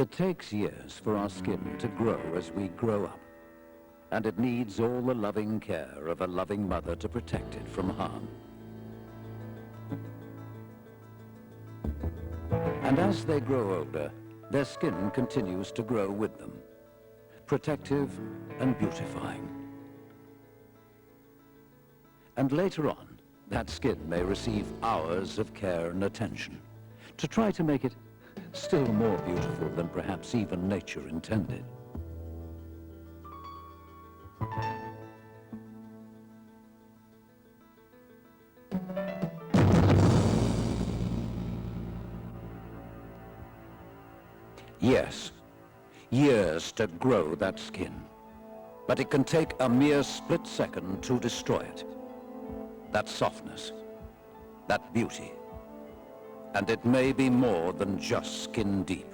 It takes years for our skin to grow as we grow up, and it needs all the loving care of a loving mother to protect it from harm. And as they grow older, their skin continues to grow with them, protective and beautifying. And later on, that skin may receive hours of care and attention to try to make it still more beautiful than perhaps even nature intended. Yes, years to grow that skin, but it can take a mere split second to destroy it. That softness, that beauty. And it may be more than just skin deep.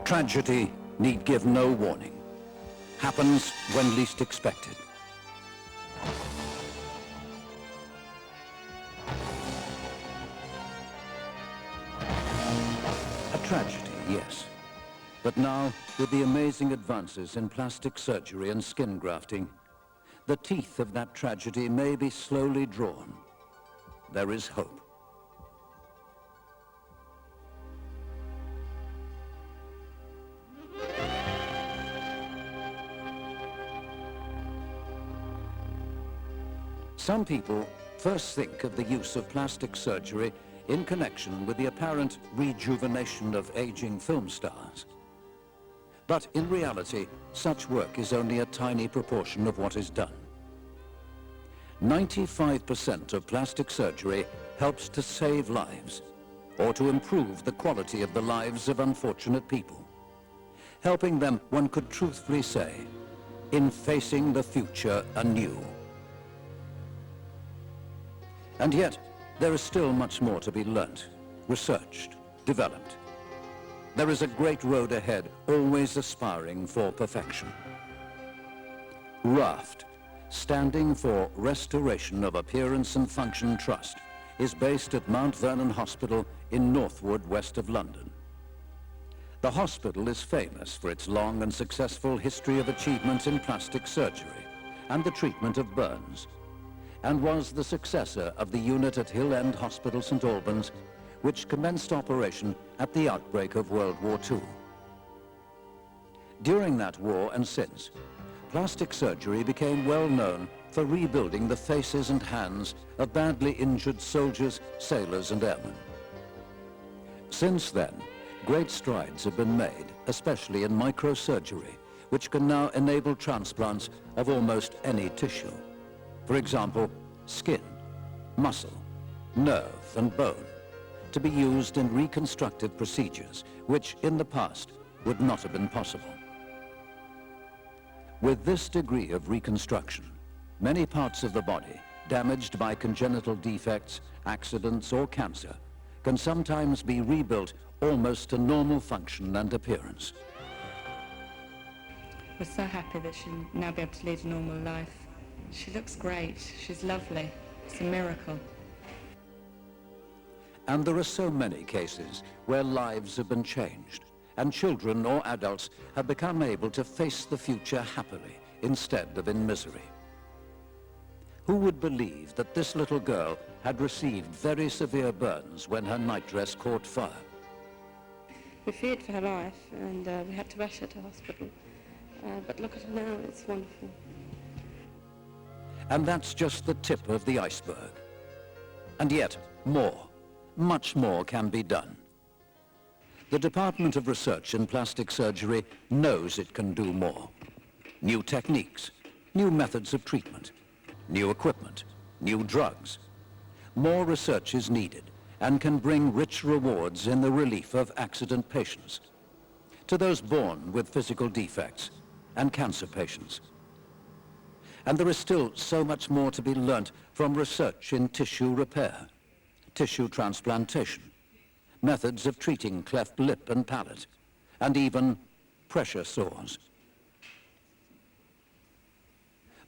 Tragedy need give no warning. Happens when least expected. A tragedy, yes. But now, with the amazing advances in plastic surgery and skin grafting, the teeth of that tragedy may be slowly drawn. There is hope. Some people first think of the use of plastic surgery in connection with the apparent rejuvenation of aging film stars. But in reality, such work is only a tiny proportion of what is done. 95% of plastic surgery helps to save lives or to improve the quality of the lives of unfortunate people, helping them, one could truthfully say, in facing the future anew. And yet, there is still much more to be learnt, researched, developed. There is a great road ahead, always aspiring for perfection. Raft, standing for Restoration of Appearance and Function Trust, is based at Mount Vernon Hospital in Northwood, west of London. The hospital is famous for its long and successful history of achievements in plastic surgery and the treatment of burns, and was the successor of the unit at Hill End Hospital, St Albans, which commenced operation at the outbreak of World War II. During that war and since, plastic surgery became well known for rebuilding the faces and hands of badly injured soldiers, sailors and airmen. Since then, great strides have been made, especially in microsurgery, which can now enable transplants of almost any tissue. For example, skin, muscle, nerve and bone, to be used in reconstructive procedures, which in the past would not have been possible. With this degree of reconstruction, many parts of the body, damaged by congenital defects, accidents or cancer, can sometimes be rebuilt almost to normal function and appearance. We're so happy that she'll now be able to lead a normal life. She looks great, she's lovely, it's a miracle. And there are so many cases where lives have been changed, and children or adults have become able to face the future happily instead of in misery. Who would believe that this little girl had received very severe burns when her nightdress caught fire? We feared for her life, and we had to rush her to hospital. But look at her now, it's wonderful. And that's just the tip of the iceberg. And yet, more, much more can be done. The Department of Research in Plastic Surgery knows it can do more. New techniques, new methods of treatment, new equipment, new drugs. More research is needed and can bring rich rewards in the relief of accident patients, to those born with physical defects and cancer patients. And there is still so much more to be learnt from research in tissue repair, tissue transplantation, methods of treating cleft lip and palate, and even pressure sores.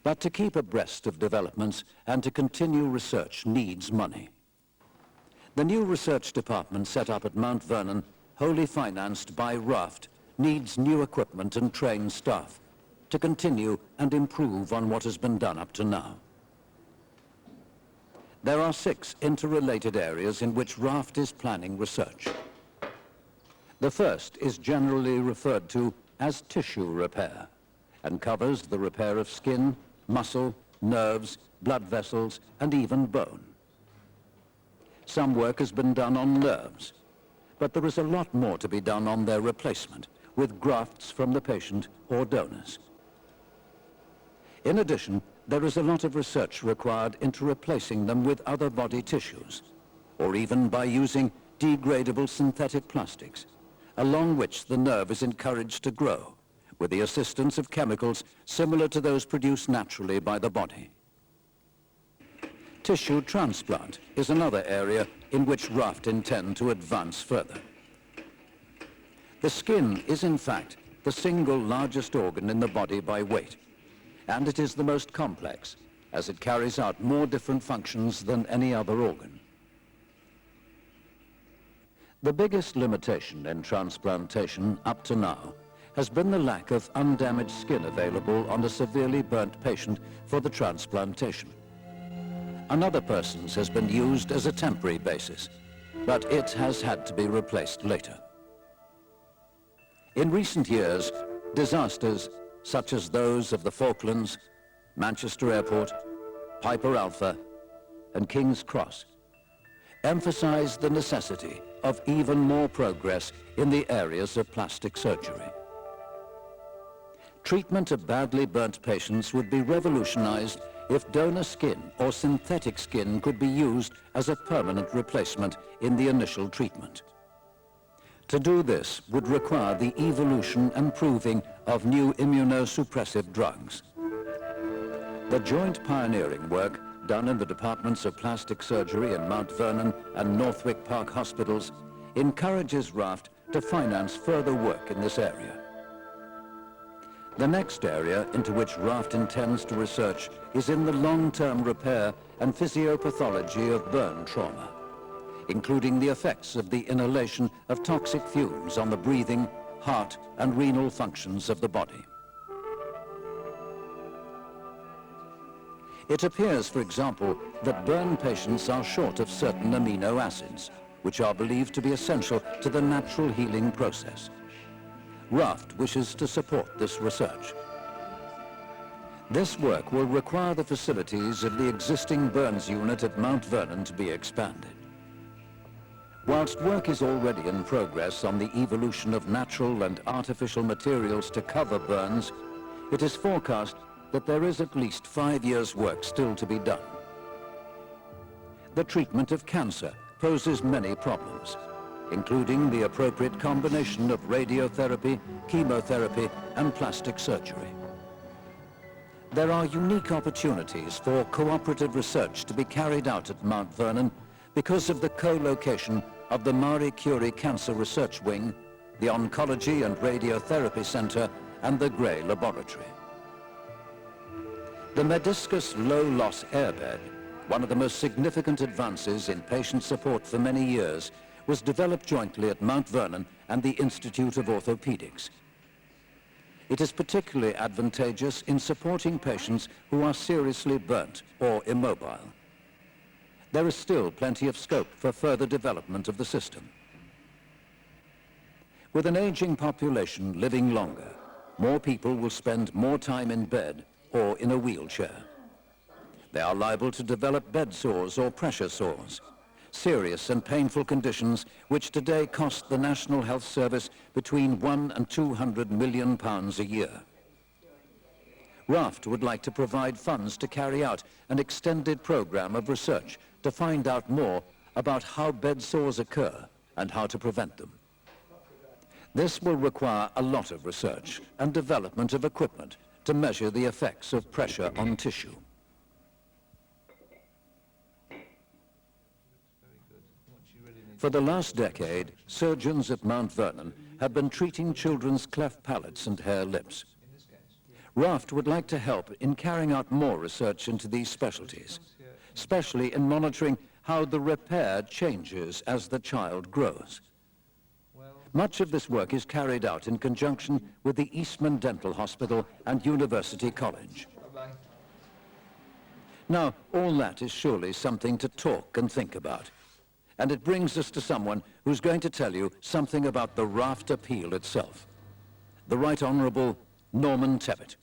But to keep abreast of developments and to continue research needs money. The new research department set up at Mount Vernon, wholly financed by Raft, needs new equipment and trained staff to continue and improve on what has been done up to now. There are 6 interrelated areas in which Raft is planning research. The first is generally referred to as tissue repair and covers the repair of skin, muscle, nerves, blood vessels, and even bone. Some work has been done on nerves, but there is a lot more to be done on their replacement with grafts from the patient or donors. In addition, there is a lot of research required into replacing them with other body tissues, or even by using degradable synthetic plastics, along which the nerve is encouraged to grow, with the assistance of chemicals similar to those produced naturally by the body. Tissue transplant is another area in which Raft intend to advance further. The skin is in fact the single largest organ in the body by weight, and it is the most complex, as it carries out more different functions than any other organ. The biggest limitation in transplantation up to now has been the lack of undamaged skin available on a severely burnt patient for the transplantation. Another person's has been used as a temporary basis, but it has had to be replaced later. In recent years, disasters such as those of the Falklands, Manchester Airport, Piper Alpha, and King's Cross emphasized the necessity of even more progress in the areas of plastic surgery. Treatment of badly burnt patients would be revolutionized if donor skin or synthetic skin could be used as a permanent replacement in the initial treatment. To do this would require the evolution and proving of new immunosuppressive drugs. The joint pioneering work done in the departments of plastic surgery in Mount Vernon and Northwick Park hospitals encourages Raft to finance further work in this area. The next area into which Raft intends to research is in the long-term repair and physiopathology of burn trauma, including the effects of the inhalation of toxic fumes on the breathing, heart, and renal functions of the body. It appears, for example, that burn patients are short of certain amino acids, which are believed to be essential to the natural healing process. Raft wishes to support this research. This work will require the facilities of the existing burns unit at Mount Vernon to be expanded. Whilst work is already in progress on the evolution of natural and artificial materials to cover burns, it is forecast that there is at least 5 years' work still to be done. The treatment of cancer poses many problems, including the appropriate combination of radiotherapy, chemotherapy, and plastic surgery. There are unique opportunities for cooperative research to be carried out at Mount Vernon because of the co-location of the Marie Curie Cancer Research Wing, the Oncology and Radiotherapy Center, and the Gray Laboratory. The Mediscus low-loss airbed, one of the most significant advances in patient support for many years, was developed jointly at Mount Vernon and the Institute of Orthopedics. It is particularly advantageous in supporting patients who are seriously burnt or immobile. There is still plenty of scope for further development of the system. With an aging population living longer, more people will spend more time in bed or in a wheelchair. They are liable to develop bed sores or pressure sores, serious and painful conditions which today cost the National Health Service between £1 and £200 million a year. Raft would like to provide funds to carry out an extended program of research to find out more about how bed sores occur and how to prevent them. This will require a lot of research and development of equipment to measure the effects of pressure on tissue. For the last decade, surgeons at Mount Vernon have been treating children's cleft palates and hare lips. Raft would like to help in carrying out more research into these specialties, especially in monitoring how the repair changes as the child grows. Much of this work is carried out in conjunction with the Eastman Dental Hospital and University College. Now, all that is surely something to talk and think about. And it brings us to someone who's going to tell you something about the Raft appeal itself. The Right Honourable Norman Tebbit.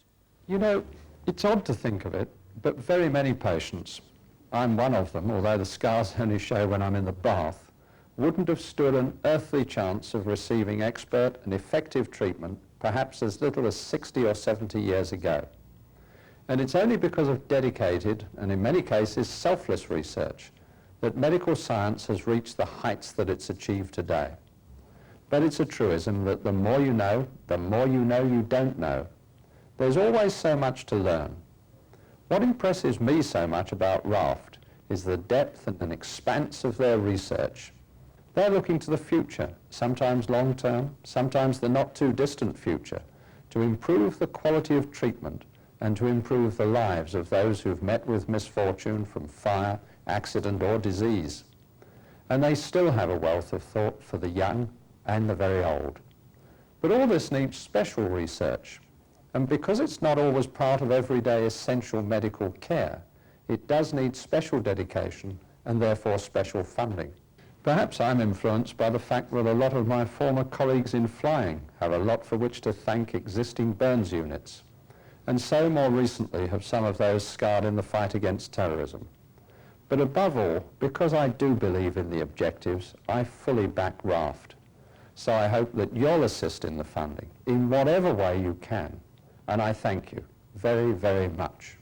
You know, it's odd to think of it, but very many patients, I'm one of them, although the scars only show when I'm in the bath, wouldn't have stood an earthly chance of receiving expert and effective treatment perhaps as little as 60 or 70 years ago. And it's only because of dedicated, and in many cases selfless research, that medical science has reached the heights that it's achieved today. But it's a truism that the more you know you don't know. There's always so much to learn. What impresses me so much about Raft is the depth and expanse of their research. They're looking to the future, sometimes long-term, sometimes the not-too-distant future, to improve the quality of treatment and to improve the lives of those who've met with misfortune from fire, accident or disease. And they still have a wealth of thought for the young and the very old. But all this needs special research. And because it's not always part of everyday essential medical care, it does need special dedication and therefore special funding. Perhaps I'm influenced by the fact that a lot of my former colleagues in flying have a lot for which to thank existing burns units. And so more recently have some of those scarred in the fight against terrorism. But above all, because I do believe in the objectives, I fully back Raft. So I hope that you'll assist in the funding in whatever way you can. And I thank you very, very much.